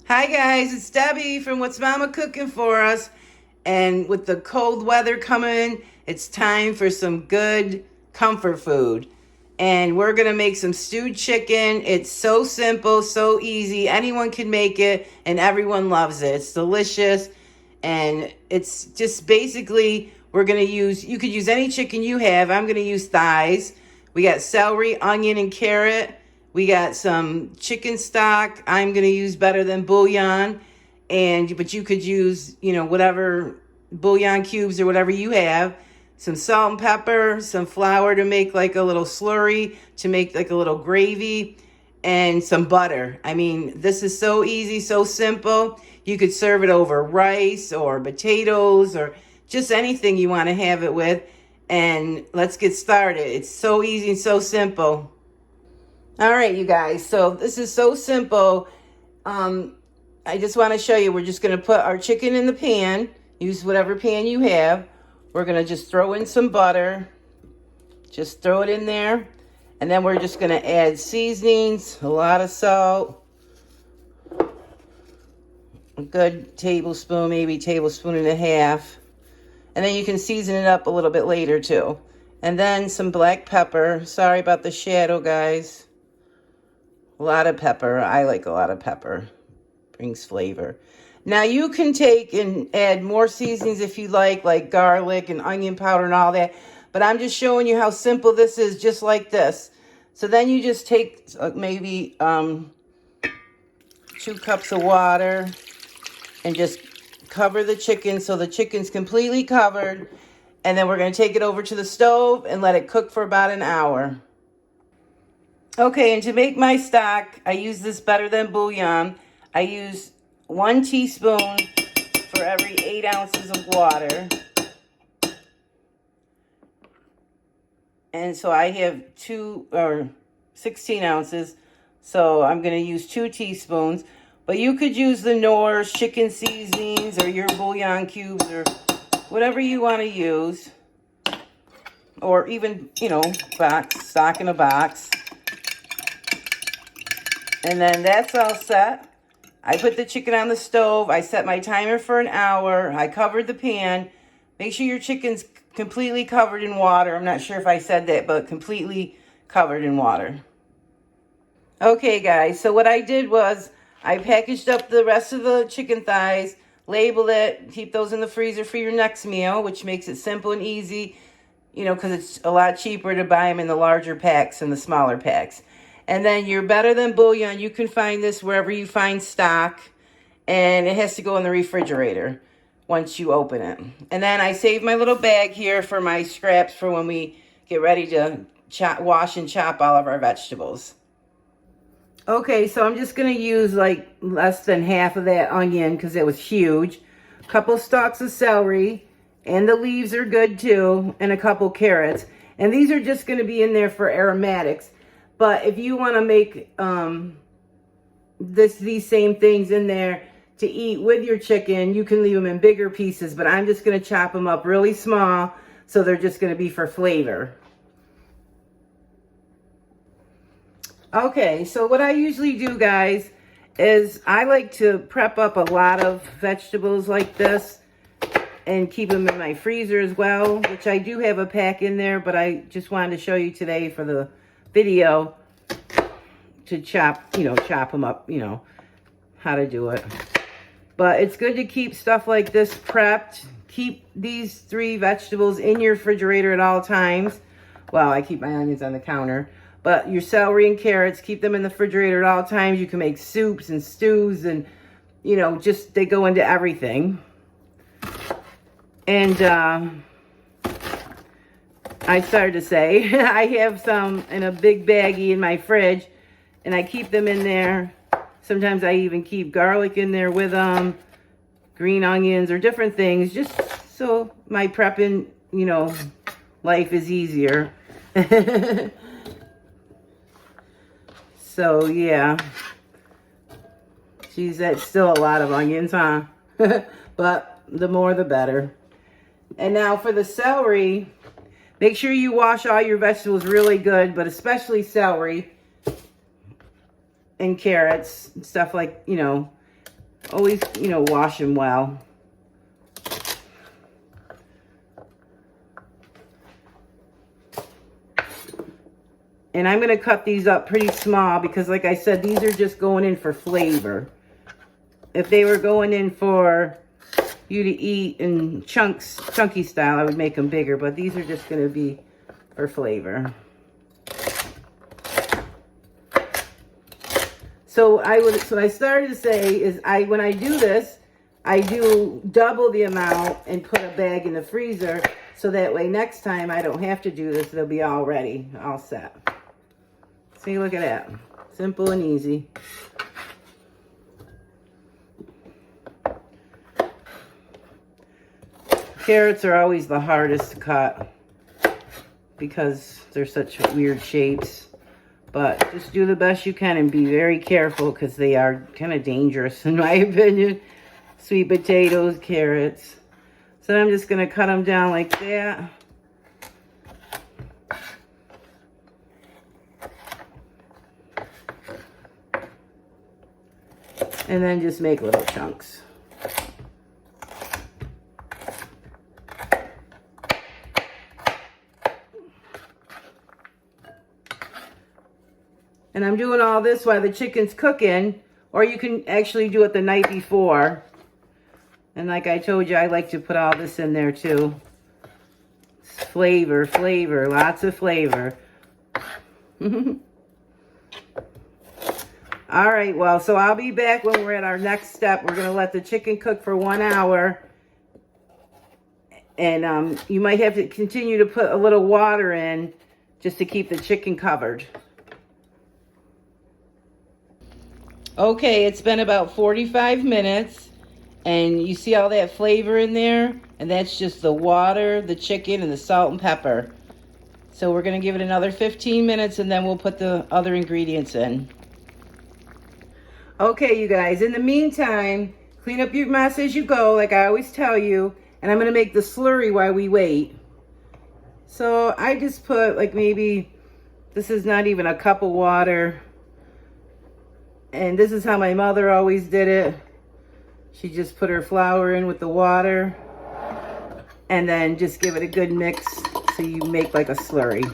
Hi guys, it's Debbie from What's Mama Cooking For Us. And with the cold weather coming, it's time for some good comfort food. And we're going to make some stewed chicken. It's so simple, so easy. Anyone can make it and everyone loves it. It's delicious. And it's just basically, we're going to use, you could use any chicken you have. I'm going to use thighs. We got celery, onion, and carrot. We got some chicken stock. I'm going to use better than bouillon. But you could use, whatever bouillon cubes or whatever you have. Some salt and pepper, some flour to make like a little slurry, to make like a little gravy, and some butter. I mean, this is so easy, so simple. You could serve it over rice or potatoes or just anything you want to have it with. And let's get started. It's so easy and so simple. All right, you guys. So this is so simple. I just want to show you. We're just going to put our chicken in the pan. Use whatever pan you have. We're going to just throw in some butter. Just throw it in there. And then we're just going to add seasonings, a lot of salt, a good tablespoon, maybe tablespoon and a half. And then you can season it up a little bit later too. And then some black pepper. Sorry about the shadow, guys. A lot of pepper. I like a lot of pepper. Brings flavor. Now you can take and add more seasonings if you like garlic and onion powder and all that. But I'm just showing you how simple this is, just like this. So then you just take maybe 2 cups of water and just cover the chicken so the chicken's completely covered. And then we're going to take it over to the stove and let it cook for about an hour. Okay, and to make my stock, I use this better than bouillon. I use 1 teaspoon for every 8 ounces of water. And so I have 16 ounces. So I'm going to use 2 teaspoons. But you could use the Knorr's chicken seasonings or your bouillon cubes or whatever you want to use. Or even, stock in a box. And then that's all set. I put the chicken on the stove. I set my timer for an hour. I covered the pan. Make sure your chicken's completely covered in water. I'm not sure if I said that, but completely covered in water. Okay, guys. So what I did was I packaged up the rest of the chicken thighs, labeled it, keep those in the freezer for your next meal, which makes it simple and easy, because it's a lot cheaper to buy them in the larger packs than the smaller packs. And then your better than bouillon, you can find this wherever you find stock. And it has to go in the refrigerator once you open it. And then I saved my little bag here for my scraps for when we get ready to wash and chop all of our vegetables. Okay, so I'm just going to use like less than half of that onion because it was huge. A couple stalks of celery. And the leaves are good too. And a couple carrots. And these are just going to be in there for aromatics. But if you want to make these same things in there to eat with your chicken, you can leave them in bigger pieces. But I'm just going to chop them up really small, so they're just going to be for flavor. Okay, so what I usually do, guys, is I like to prep up a lot of vegetables like this and keep them in my freezer as well, which I do have a pack in there, but I just wanted to show you today for the video to chop them up, how to do it. But it's good to keep stuff like this prepped. Keep these 3 vegetables in your refrigerator at all times. Well, I keep my onions on the counter. But your celery and carrots, keep them in the refrigerator at all times. You can make soups and stews and, just they go into everything. And I started to say, I have some in a big baggie in my fridge, and I keep them in there. Sometimes I even keep garlic in there with them, green onions or different things, just so my prepping, life is easier. So, yeah. Geez, that's still a lot of onions, huh? But the more the better. And now for the celery, make sure you wash all your vegetables really good, but especially celery and carrots and stuff like, Always, you know, wash them well. And I'm going to cut these up pretty small because, like I said, these are just going in for flavor. If they were going in for you to eat in chunks, chunky style, I would make them bigger. But these are just going to be for flavor. So what I started to say is when I do this, I do double the amount and put a bag in the freezer. So that way next time I don't have to do this. They'll be all ready, all set. See, look at that. Simple and easy. Carrots are always the hardest to cut because they're such weird shapes. But just do the best you can and be very careful because they are kind of dangerous in my opinion. Sweet potatoes, carrots. So I'm just going to cut them down like that. And then just make little chunks. And I'm doing all this while the chicken's cooking, or you can actually do it the night before. And like I told you, I like to put all this in there too. Flavor, flavor, lots of flavor. All right, well, so I'll be back when we're at our next step. We're going to let the chicken cook for 1 hour. And you might have to continue to put a little water in just to keep the chicken covered. Okay, it's been about 45 minutes. And you see all that flavor in there? And that's just the water, the chicken, and the salt and pepper. So we're going to give it another 15 minutes and then we'll put the other ingredients in. Okay, you guys, in the meantime, clean up your mess as you go, like I always tell you. And I'm going to make the slurry while we wait. So I just put like maybe, this is not even a cup of water. And this is how my mother always did it. She just put her flour in with the water. And then just give it a good mix so you make like a slurry.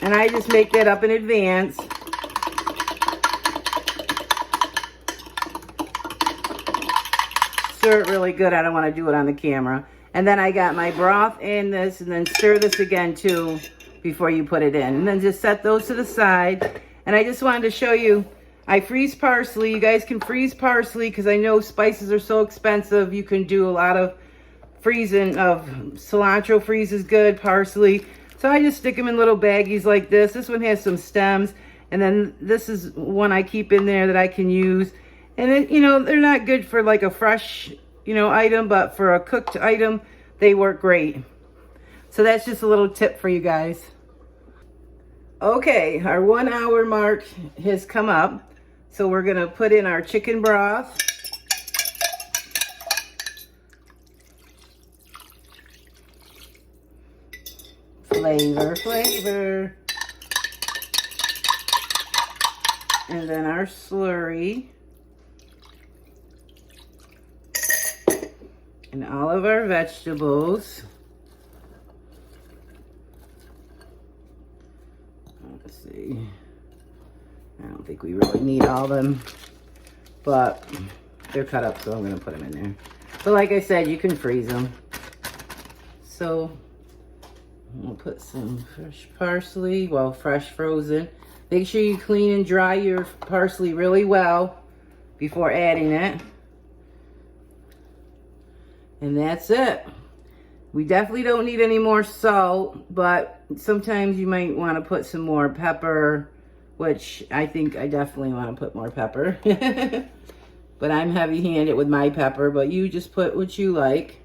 And I just make that up in advance. Stir it really good. I don't want to do it on the camera. And then I got my broth in this, and then stir this again too before you put it in. And then just set those to the side. And I just wanted to show you, I freeze parsley. You guys can freeze parsley because I know spices are so expensive. You can do a lot of freezing of cilantro freezes good, parsley. So I just stick them in little baggies like this. This one has some stems. And then this is one I keep in there that I can use. And then, you know, they're not good for like a fresh, you know, item, but for a cooked item, they work great. So that's just a little tip for you guys. Okay, our 1 hour mark has come up. So we're going to put in our chicken broth. Flavor, flavor. And then our slurry. And all of our vegetables. Let's see. I don't think we really need all of them, but they're cut up, so I'm going to put them in there. But like I said, you can freeze them. So we'll put some fresh parsley, well, fresh frozen. Make sure you clean and dry your parsley really well before adding it. And that's it. We definitely don't need any more salt, but sometimes you might want to put some more pepper, which I think I definitely want to put more pepper. But I'm heavy-handed with my pepper, but you just put what you like.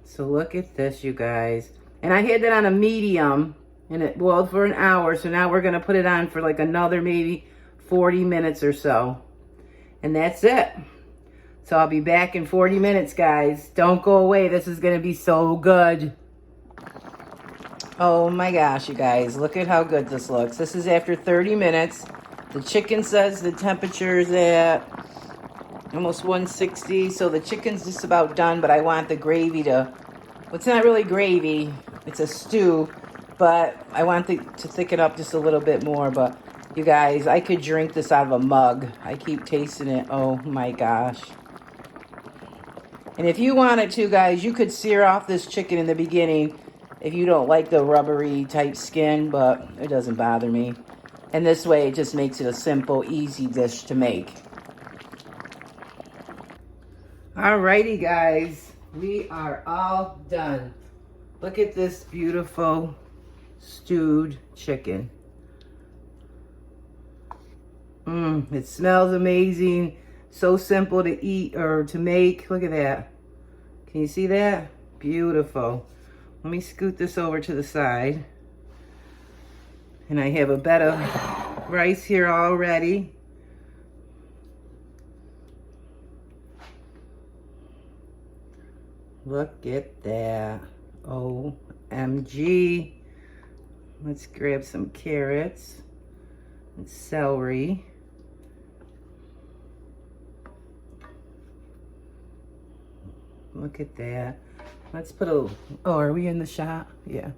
So look at this, you guys. And I had that on a medium, and it boiled for an hour, so now we're going to put it on for like another maybe 40 minutes or so. And that's it. So I'll be back in 40 minutes, guys. Don't go away. This is going to be so good. Oh my gosh, you guys, look at how good this looks. This is after 30 minutes. The chicken says the temperature is at almost 160, so the chicken's just about done, but I want the gravy to, well, it's not really gravy, it's a stew, but I want to thicken up just a little bit more. But you guys, I could drink this out of a mug. I keep tasting it. Oh my gosh. And if you wanted to, guys, you could sear off this chicken in the beginning if you don't like the rubbery type skin, but it doesn't bother me. And this way, it just makes it a simple, easy dish to make. Alrighty, guys, we are all done. Look at this beautiful stewed chicken. It smells amazing. So simple to eat or to make. Look at that. Can you see that? Beautiful. Let me scoot this over to the side. And I have a bed of rice here already. Look at that. OMG. Let's grab some carrots and celery. Look at that. Let's put a, oh, are we in the shot? Yeah.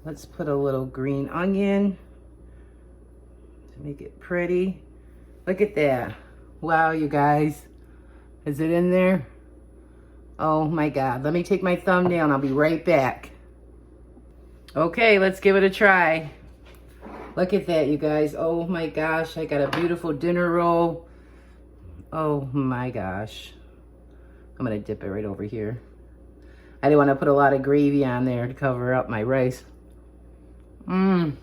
Let's put a little green onion to make it pretty. Look at that. Wow, you guys. Is it in there? Oh my God. Let me take my thumbnail and I'll be right back. Okay, let's give it a try. Look at that, you guys. Oh my gosh, I got a beautiful dinner roll. Oh my gosh. I'm gonna dip it right over here. I didn't want to put a lot of gravy on there to cover up my rice. Let's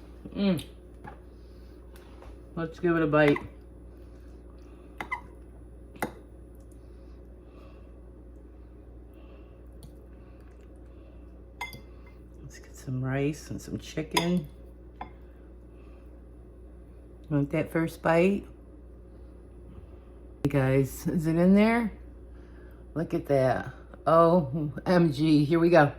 give it a bite. Let's get some rice and some chicken. Want that first bite? Hey guys, is it in there? Look at that. OMG, here we go.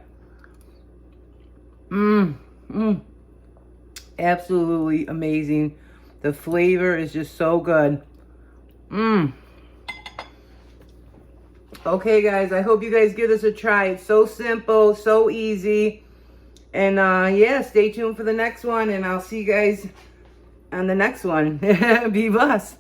Absolutely amazing. The flavor is just so good. Okay guys, I hope you guys give this a try. It's so simple, so easy. And yeah, stay tuned for the next one and I'll see you guys on the next one. Be blessed.